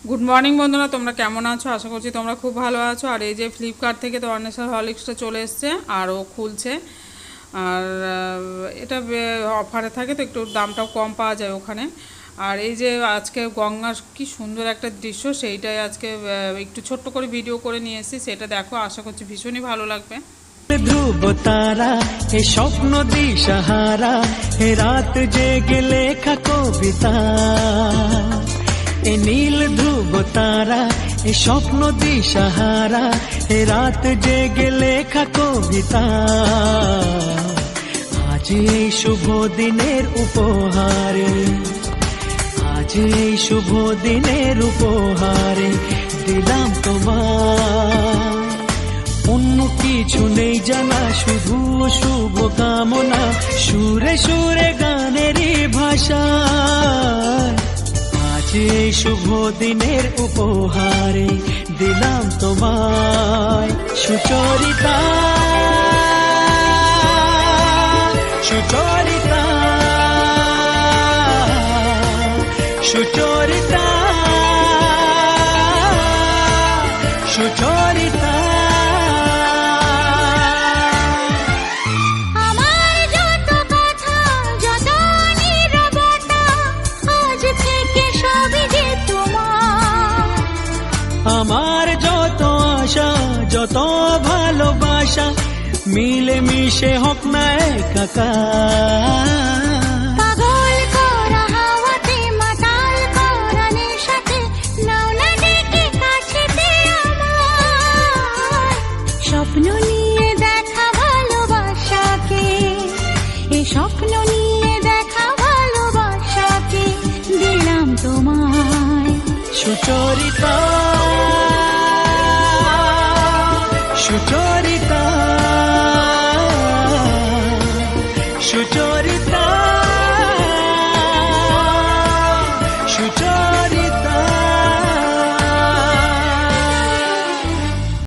Good morning বন্ধুরা, তোমরা কেমন আছো? আশা করছি তোমরা খুব ভালো আছো। আর এই যে ফ্লিপকার্ট থেকে তো অর্ণেশার হরলিক্সটা চলে এসছে আর ও খুলছে। আর এটা অফারে থাকে তো একটু দামটাও কম পাওয়া যায় ওখানে। আর এই যে আজকে গঙ্গার কি সুন্দর একটা দৃশ্য, সেইটাই আজকে একটু ছোট্ট করে ভিডিও করে নিয়ে এসেছি, সেটা দেখো। আশা করছি ভীষণই ভালো লাগবে। ধ্রুব তারা হে স্বপ্ন দিশাহারা, হে রাত জেগে লেখা কবিতা। এ নীল ধ্রুব তারা হে স্বপ্ন দিশাহারা, হে রাত জেগে লেখা কবিতা। আজ এই শুভ দিনের উপহারে, আজ এই শুভ দিনের উপহারে দিলাম তোমার। অন্য কিছু নেই জানা, শুধু শুভ কামনা, সুরে সুরে গানেরই ভাষা। আজ এই শুভ দিনের উপহারে দিলাম তোমায় সুচরিতা, সুচরিতা, সুচরিতা, সুচরিতা। আমার যত আশা যত ভালোবাসা মিলে মিশে হোক না একাকার। পাগল করা হাওয়াতে মাতাল করা নেশাতে নাও না ডেকে কাছেতে আমার। স্বপ্ন নিয়ে দেখা ভালোবাসাকে, এই স্বপ্ন নিয়ে দেখা ভালোবাসাকে দিলাম তোমায় সুচরিতা, সুচরিতা, সুচরিতা।